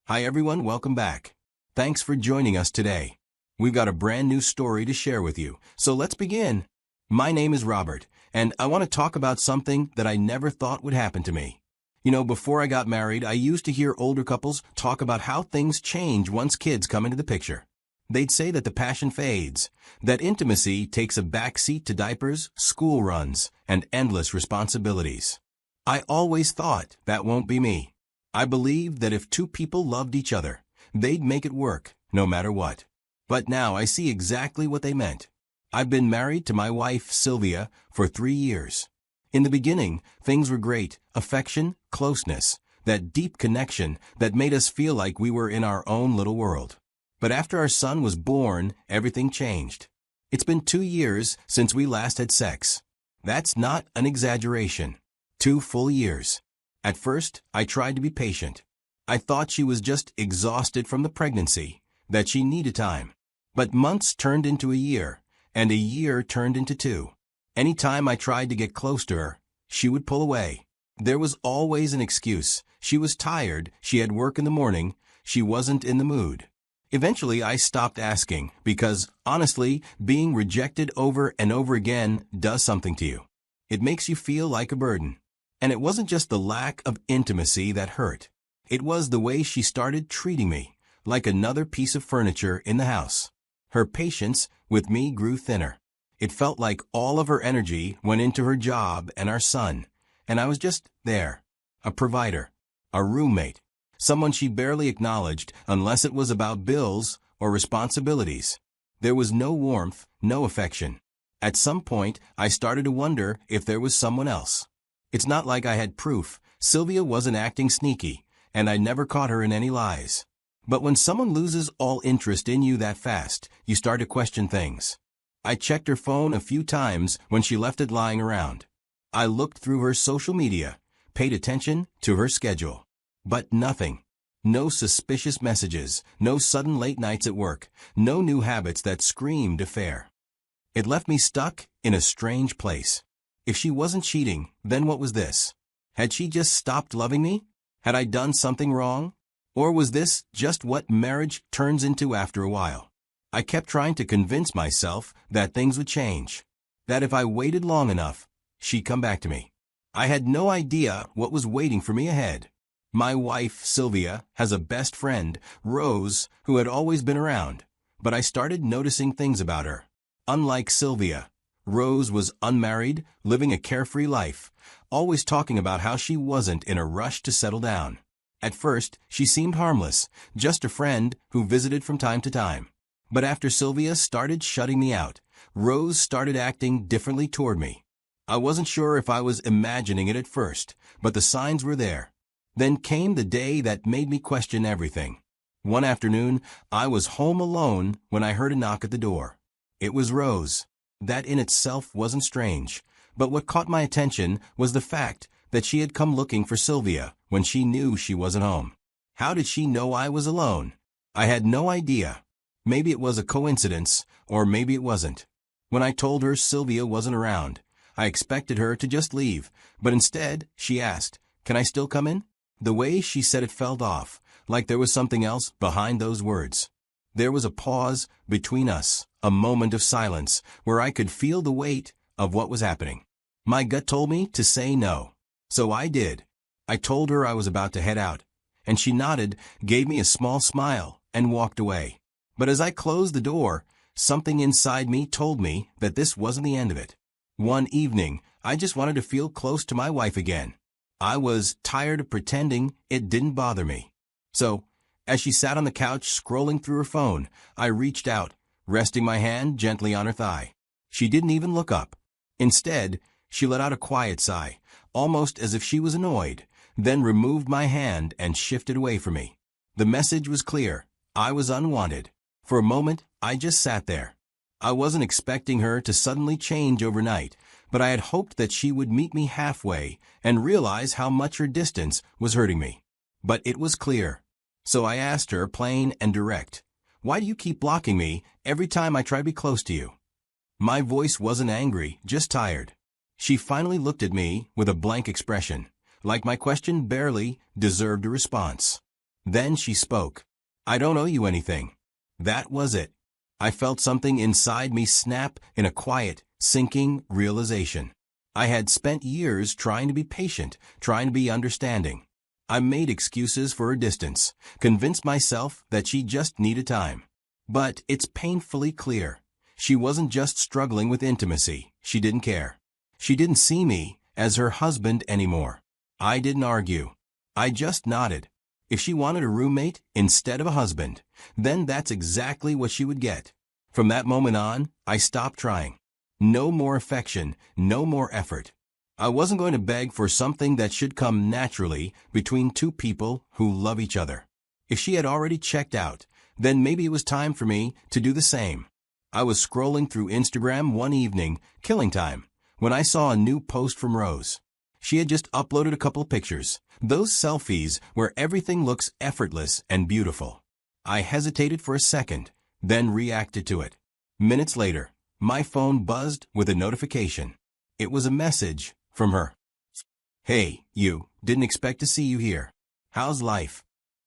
Hi everyone, welcome back. Thanks for joining us today. We've got a brand new story to share with you, so let's begin. My name is Robert, and I want to talk about something that I never thought would happen to me. Before I got married, I used to hear older couples talk about how things change once kids come into the picture. They'd say that the passion fades, that intimacy takes a back seat to diapers, school runs, and endless responsibilities. I always thought that won't be me. I believed that if two people loved each other, they'd make it work, no matter what. But now I see exactly what they meant. I've been married to my wife, Sylvia, for 3 years. In the beginning, things were great: affection, closeness, that deep connection that made us feel like we were in our own little world. But after our son was born, everything changed. It's been 2 years since we last had sex. That's not an exaggeration. 2 full years. At first, I tried to be patient. I thought she was just exhausted from the pregnancy, that she needed time. But months turned into a year, and a year turned into 2. Anytime I tried to get close to her, she would pull away. There was always an excuse. She was tired, she had work in the morning, she wasn't in the mood. Eventually, I stopped asking because, honestly, being rejected over and over again does something to you. It makes you feel like a burden. And it wasn't just the lack of intimacy that hurt. It was the way she started treating me, like another piece of furniture in the house. Her patience with me grew thinner. It felt like all of her energy went into her job and our son, and I was just there, a provider, a roommate, someone she barely acknowledged unless it was about bills or responsibilities. There was no warmth, no affection. At some point, I started to wonder if there was someone else. It's not like I had proof. Sylvia wasn't acting sneaky, and I never caught her in any lies. But when someone loses all interest in you that fast, you start to question things. I checked her phone a few times when she left it lying around. I looked through her social media, paid attention to her schedule. But nothing. No suspicious messages, no sudden late nights at work, no new habits that screamed affair. It left me stuck in a strange place. If she wasn't cheating, then what was this? Had she just stopped loving me? Had I done something wrong? Or was this just what marriage turns into after a while? I kept trying to convince myself that things would change. That if I waited long enough, she'd come back to me. I had no idea what was waiting for me ahead. My wife, Sylvia, has a best friend, Rose, who had always been around. But I started noticing things about her. Unlike Sylvia, Rose was unmarried, living a carefree life, always talking about how she wasn't in a rush to settle down. At first, she seemed harmless, just a friend who visited from time to time. But after Sylvia started shutting me out, Rose started acting differently toward me. I wasn't sure if I was imagining it at first, but the signs were there. Then came the day that made me question everything. One afternoon, I was home alone when I heard a knock at the door. It was Rose. That in itself wasn't strange, but what caught my attention was the fact that she had come looking for Sylvia when she knew she wasn't home. How did she know I was alone? I had no idea. Maybe it was a coincidence, or maybe it wasn't. When I told her Sylvia wasn't around, I expected her to just leave, but instead, she asked, "Can I still come in?" The way she said it felt off, like there was something else behind those words. There was a pause between us, a moment of silence, where I could feel the weight of what was happening. My gut told me to say no. So I did. I told her I was about to head out, and she nodded, gave me a small smile, and walked away. But as I closed the door, something inside me told me that this wasn't the end of it. One evening, I just wanted to feel close to my wife again. I was tired of pretending it didn't bother me. So, as she sat on the couch scrolling through her phone, I reached out, resting my hand gently on her thigh. She didn't even look up. Instead, she let out a quiet sigh, almost as if she was annoyed, then removed my hand and shifted away from me. The message was clear. I was unwanted. For a moment, I just sat there. I wasn't expecting her to suddenly change overnight, but I had hoped that she would meet me halfway and realize how much her distance was hurting me. But it was clear. So I asked her, plain and direct, "Why do you keep blocking me every time I try to be close to you?" My voice wasn't angry, just tired. She finally looked at me with a blank expression, like my question barely deserved a response. Then she spoke. "I don't owe you anything." That was it. I felt something inside me snap in a quiet, sinking realization. I had spent years trying to be patient, trying to be understanding. I made excuses for her distance, convinced myself that she just needed time. But it's painfully clear. She wasn't just struggling with intimacy, she didn't care. She didn't see me as her husband anymore. I didn't argue. I just nodded. If she wanted a roommate instead of a husband, then that's exactly what she would get. From that moment on, I stopped trying. No more affection, no more effort. I wasn't going to beg for something that should come naturally between two people who love each other. If she had already checked out, then maybe it was time for me to do the same. I was scrolling through Instagram one evening, killing time, when I saw a new post from Rose. She had just uploaded a couple pictures, those selfies where everything looks effortless and beautiful. I hesitated for a second, then reacted to it. Minutes later, my phone buzzed with a notification. It was a message from her. "Hey, you, didn't expect to see you here. How's life?"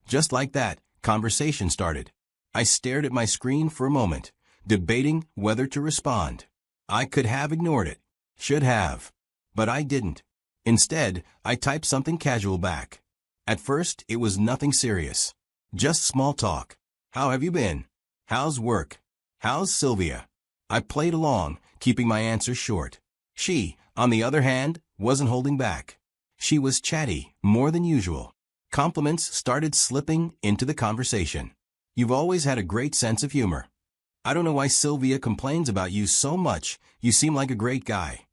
Just like that, conversation started. I stared at my screen for a moment, debating whether to respond. I could have ignored it. Should have. But I didn't. Instead, I typed something casual back. At first, it was nothing serious. Just small talk. "How have you been? How's work? How's Sylvia?" I played along, keeping my answers short. She, on the other hand, wasn't holding back. She was chatty, more than usual. Compliments started slipping into the conversation. "You've always had a great sense of humor. I don't know why Sylvia complains about you so much. You seem like a great guy."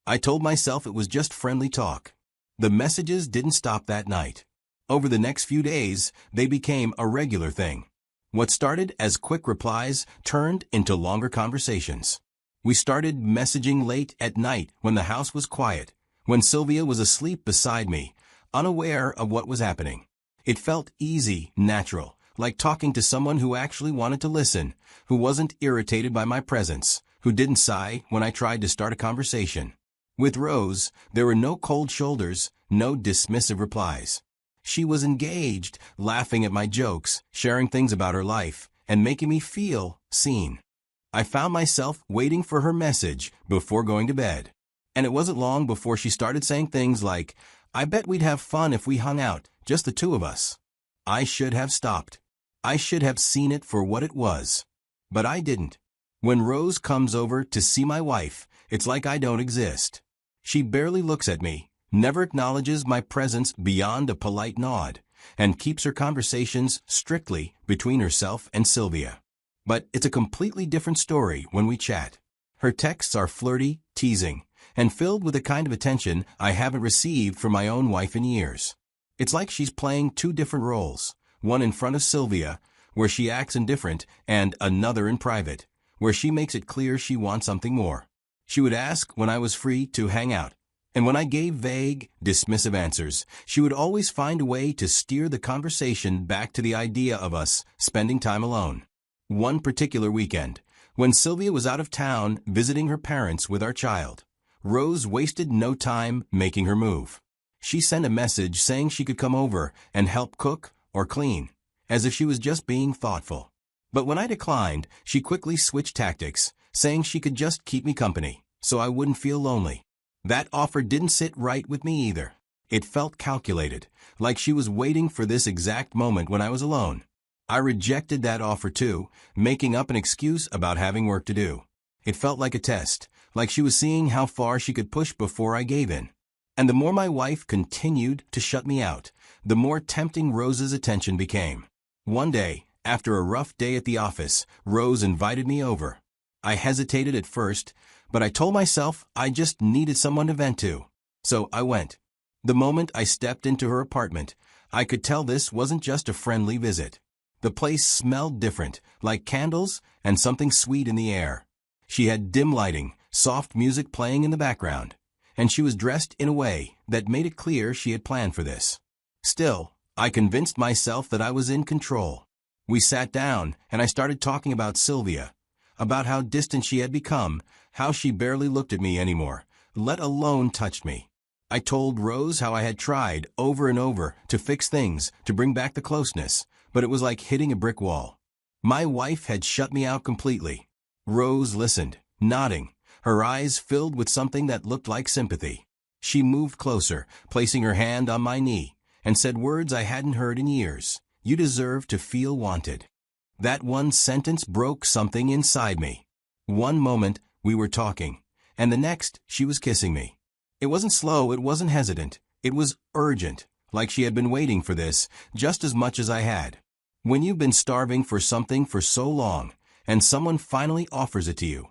I told myself it was just friendly talk. The messages didn't stop that night. Over the next few days, they became a regular thing. What started as quick replies turned into longer conversations. We started messaging late at night when the house was quiet, when Sylvia was asleep beside me, unaware of what was happening. It felt easy, natural, like talking to someone who actually wanted to listen, who wasn't irritated by my presence, who didn't sigh when I tried to start a conversation. With Rose, there were no cold shoulders, no dismissive replies. She was engaged, laughing at my jokes, sharing things about her life, and making me feel seen. I found myself waiting for her message before going to bed. And it wasn't long before she started saying things like, "I bet we'd have fun if we hung out, just the two of us." I should have stopped. I should have seen it for what it was. But I didn't. When Rose comes over to see my wife, it's like I don't exist. She barely looks at me, never acknowledges my presence beyond a polite nod, and keeps her conversations strictly between herself and Sylvia. But it's a completely different story when we chat. Her texts are flirty, teasing, and filled with a kind of attention I haven't received from my own wife in years. It's like she's playing two different roles, one in front of Sylvia, where she acts indifferent, and another in private, where she makes it clear she wants something more. She would ask when I was free to hang out, and when I gave vague, dismissive answers, she would always find a way to steer the conversation back to the idea of us spending time alone. One particular weekend, when Sylvia was out of town visiting her parents with our child, Rose wasted no time making her move. She sent a message saying she could come over and help cook or clean, as if she was just being thoughtful. But when I declined, she quickly switched tactics, saying she could just keep me company, so I wouldn't feel lonely. That offer didn't sit right with me either. It felt calculated, like she was waiting for this exact moment when I was alone. I rejected that offer too, making up an excuse about having work to do. It felt like a test, like she was seeing how far she could push before I gave in. And the more my wife continued to shut me out, the more tempting Rose's attention became. One day, after a rough day at the office, Rose invited me over. I hesitated at first, but I told myself I just needed someone to vent to. So I went. The moment I stepped into her apartment, I could tell this wasn't just a friendly visit. The place smelled different, like candles and something sweet in the air. She had dim lighting, soft music playing in the background, and she was dressed in a way that made it clear she had planned for this. Still, I convinced myself that I was in control. We sat down, and I started talking about Sylvia, about how distant she had become, how she barely looked at me anymore, let alone touched me. I told Rose how I had tried over and over to fix things, to bring back the closeness, but it was like hitting a brick wall. My wife had shut me out completely. Rose listened, nodding, her eyes filled with something that looked like sympathy. She moved closer, placing her hand on my knee, and said words I hadn't heard in years. "You deserve to feel wanted." That one sentence broke something inside me. One moment, we were talking, and the next, she was kissing me. It wasn't slow, it wasn't hesitant, it was urgent, like she had been waiting for this just as much as I had. When you've been starving for something for so long, and someone finally offers it to you,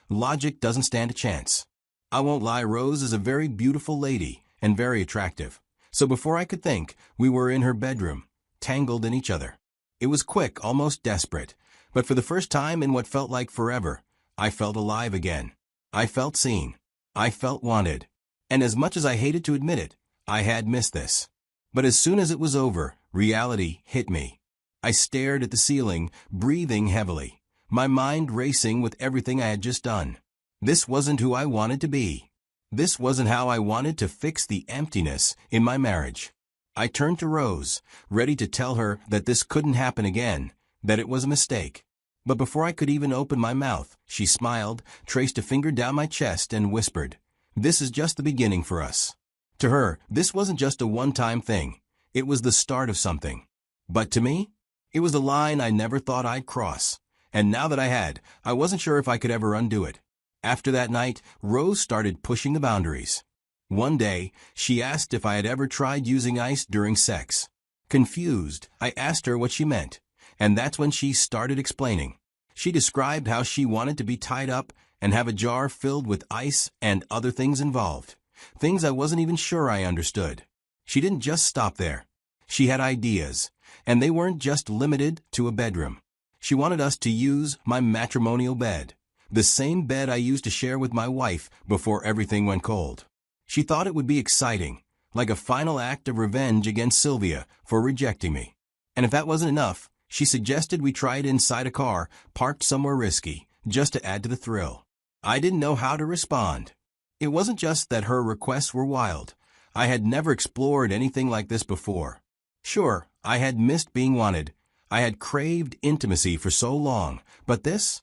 logic doesn't stand a chance. I won't lie, Rose is a very beautiful lady and very attractive. So before I could think, we were in her bedroom, tangled in each other. It was quick, almost desperate, but for the first time in what felt like forever, I felt alive again. I felt seen. I felt wanted. And as much as I hated to admit it, I had missed this. But as soon as it was over, reality hit me. I stared at the ceiling, breathing heavily, my mind racing with everything I had just done. This wasn't who I wanted to be. This wasn't how I wanted to fix the emptiness in my marriage. I turned to Rose, ready to tell her that this couldn't happen again, that it was a mistake. But before I could even open my mouth, she smiled, traced a finger down my chest, and whispered, "This is just the beginning for us." To her, this wasn't just a one-time thing. It was the start of something. But to me, it was a line I never thought I'd cross. And now that I had, I wasn't sure if I could ever undo it. After that night, Rose started pushing the boundaries. One day, she asked if I had ever tried using ice during sex. Confused, I asked her what she meant, and that's when she started explaining. She described how she wanted to be tied up and have a jar filled with ice and other things involved. Things I wasn't even sure I understood. She didn't just stop there. She had ideas, and they weren't just limited to a bedroom. She wanted us to use my matrimonial bed, the same bed I used to share with my wife before everything went cold. She thought it would be exciting, like a final act of revenge against Sylvia for rejecting me. And if that wasn't enough, she suggested we try it inside a car, parked somewhere risky, just to add to the thrill. I didn't know how to respond. It wasn't just that her requests were wild. I had never explored anything like this before. Sure, I had missed being wanted. I had craved intimacy for so long, but this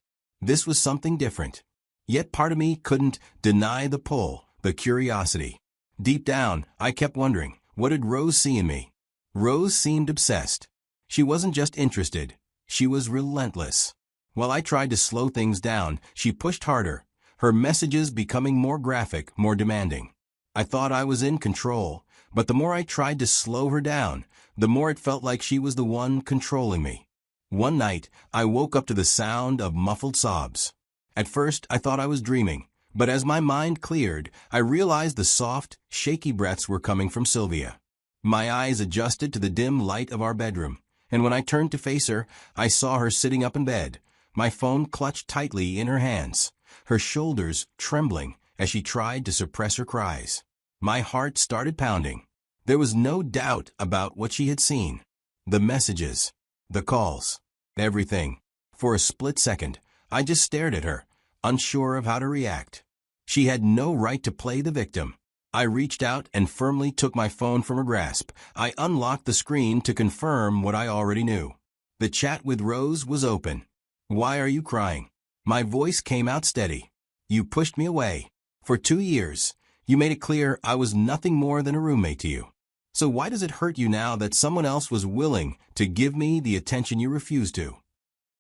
was something different. Yet part of me couldn't deny the pull, the curiosity. Deep down, I kept wondering, what did Rose see in me? Rose seemed obsessed. She wasn't just interested, she was relentless. While I tried to slow things down, she pushed harder, her messages becoming more graphic, more demanding. I thought I was in control, but the more I tried to slow her down, the more it felt like she was the one controlling me. One night, I woke up to the sound of muffled sobs. At first, I thought I was dreaming, but as my mind cleared, I realized the soft, shaky breaths were coming from Sylvia. My eyes adjusted to the dim light of our bedroom, and when I turned to face her, I saw her sitting up in bed, my phone clutched tightly in her hands, her shoulders trembling as she tried to suppress her cries. My heart started pounding. There was no doubt about what she had seen. The messages, the calls, everything. For a split second, I just stared at her, unsure of how to react. She had no right to play the victim. I reached out and firmly took my phone from her grasp. I unlocked the screen to confirm what I already knew. The chat with Rose was open. "Why are you crying?" My voice came out steady. "You pushed me away. For 2 years, you made it clear I was nothing more than a roommate to you. So why does it hurt you now that someone else was willing to give me the attention you refused to?"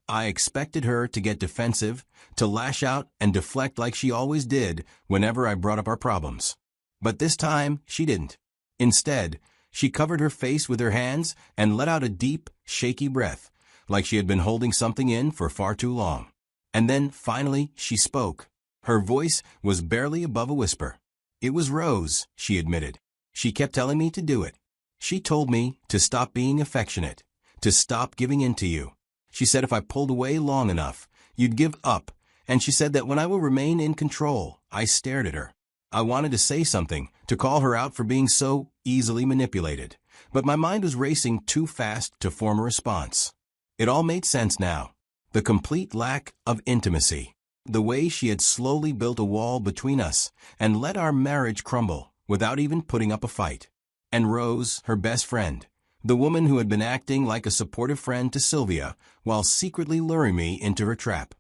I expected her to get defensive, to lash out and deflect like she always did whenever I brought up our problems. But this time, she didn't. Instead, she covered her face with her hands and let out a deep, shaky breath, like she had been holding something in for far too long. And then, finally, she spoke. Her voice was barely above a whisper. "It was Rose," she admitted. "She kept telling me to do it. She told me to stop being affectionate, to stop giving in to you. She said if I pulled away long enough, you'd give up, and she said that when I will remain in control." I stared at her. I wanted to say something, to call her out for being so easily manipulated, but my mind was racing too fast to form a response. It all made sense now. The complete lack of intimacy. The way she had slowly built a wall between us and let our marriage crumble. without even putting up a fight. And Rose, her best friend, the woman who had been acting like a supportive friend to Sylvia while secretly luring me into her trap.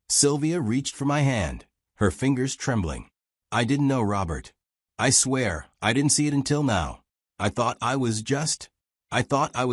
Sylvia reached for my hand, her fingers trembling. I didn't know, Robert. I swear, I didn't see it until now. I thought I was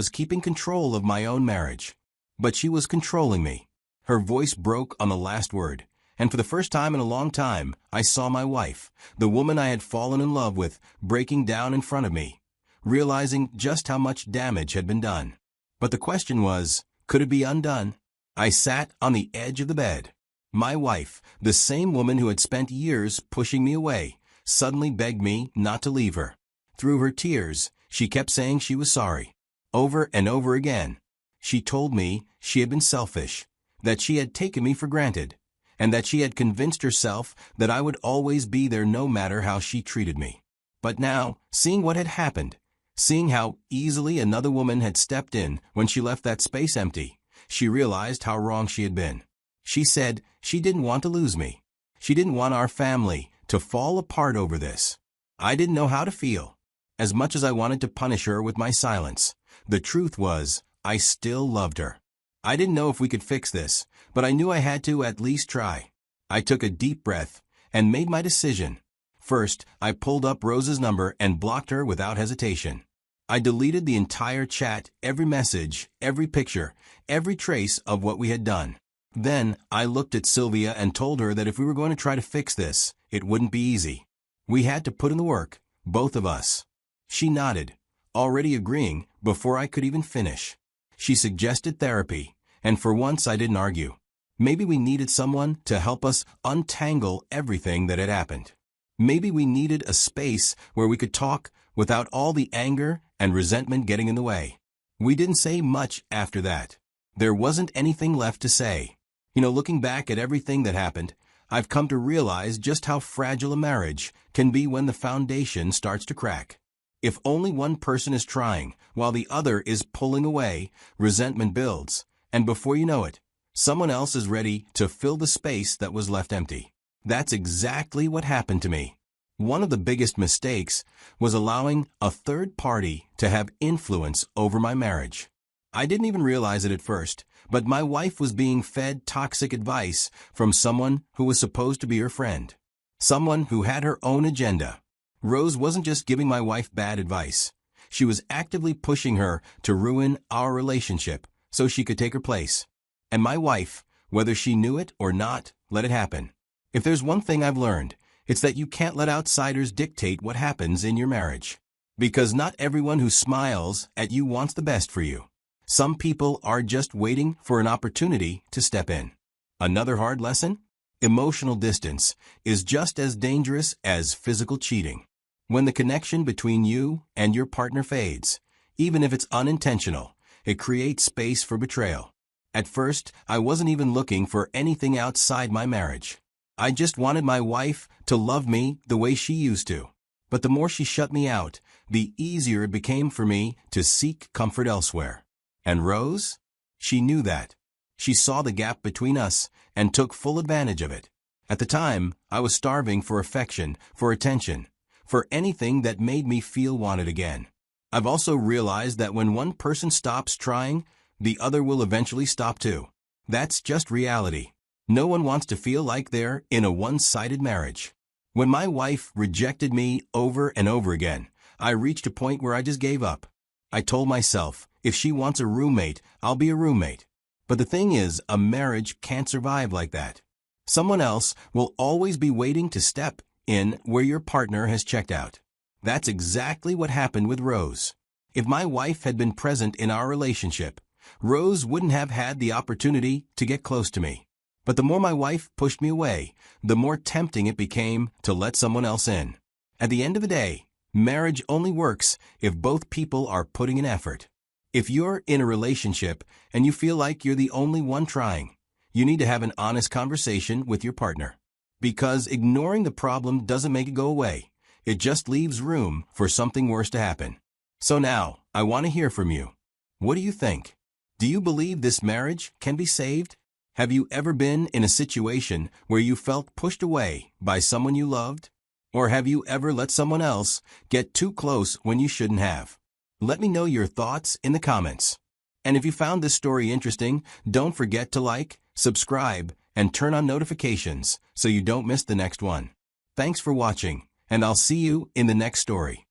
keeping control of my own marriage. But she was controlling me. Her voice broke on the last word, and for the first time in a long time, I saw my wife, the woman I had fallen in love with, breaking down in front of me, realizing just how much damage had been done. But the question was, could it be undone? I sat on the edge of the bed. My wife, the same woman who had spent years pushing me away, suddenly begged me not to leave her. Through her tears, she kept saying she was sorry. Over and over again. She told me she had been selfish, that she had taken me for granted, and that she had convinced herself that I would always be there no matter how she treated me. But now, seeing what had happened, seeing how easily another woman had stepped in when she left that space empty, she realized how wrong she had been. She said she didn't want to lose me. She didn't want our family to fall apart over this. I didn't know how to feel. As much as I wanted to punish her with my silence, the truth was, I still loved her. I didn't know if we could fix this, but I knew I had to at least try. I took a deep breath and made my decision. First, I pulled up Rose's number and blocked her without hesitation. I deleted the entire chat, every message, every picture, every trace of what we had done. Then, I looked at Sylvia and told her that if we were going to try to fix this, it wouldn't be easy. We had to put in the work, both of us. She nodded, already agreeing before I could even finish. She suggested therapy, and for once I didn't argue. Maybe we needed someone to help us untangle everything that had happened. Maybe we needed a space where we could talk without all the anger and resentment getting in the way. We didn't say much after that. There wasn't anything left to say. Looking back at everything that happened, I've come to realize just how fragile a marriage can be when the foundation starts to crack. If only one person is trying while the other is pulling away, resentment builds, and before you know it, someone else is ready to fill the space that was left empty. That's exactly what happened to me. One of the biggest mistakes was allowing a third party to have influence over my marriage. I didn't even realize it at first, but my wife was being fed toxic advice from someone who was supposed to be her friend. Someone who had her own agenda. Rose wasn't just giving my wife bad advice. She was actively pushing her to ruin our relationship so she could take her place. And my wife, whether she knew it or not, let it happen. If there's one thing I've learned, it's that you can't let outsiders dictate what happens in your marriage. Because not everyone who smiles at you wants the best for you. Some people are just waiting for an opportunity to step in. Another hard lesson? Emotional distance is just as dangerous as physical cheating. When the connection between you and your partner fades, even if it's unintentional, it creates space for betrayal. At first, I wasn't even looking for anything outside my marriage. I just wanted my wife to love me the way she used to. But the more she shut me out, the easier it became for me to seek comfort elsewhere. And Rose? She knew that. She saw the gap between us and took full advantage of it. At the time, I was starving for affection, for attention, for anything that made me feel wanted again. I've also realized that when one person stops trying, the other will eventually stop too. That's just reality. No one wants to feel like they're in a one-sided marriage. When my wife rejected me over and over again, I reached a point where I just gave up. I told myself, if she wants a roommate, I'll be a roommate. But the thing is, a marriage can't survive like that. Someone else will always be waiting to step in where your partner has checked out. That's exactly what happened with Rose. If my wife had been present in our relationship, Rose wouldn't have had the opportunity to get close to me. But the more my wife pushed me away, the more tempting it became to let someone else in. At the end of the day, marriage only works if both people are putting in effort. If you're in a relationship and you feel like you're the only one trying, you need to have an honest conversation with your partner. Because ignoring the problem doesn't make it go away. It just leaves room for something worse to happen. So now, I want to hear from you. What do you think? Do you believe this marriage can be saved? Have you ever been in a situation where you felt pushed away by someone you loved? Or have you ever let someone else get too close when you shouldn't have? Let me know your thoughts in the comments. And if you found this story interesting, don't forget to like, subscribe, and turn on notifications so you don't miss the next one. Thanks for watching, and I'll see you in the next story.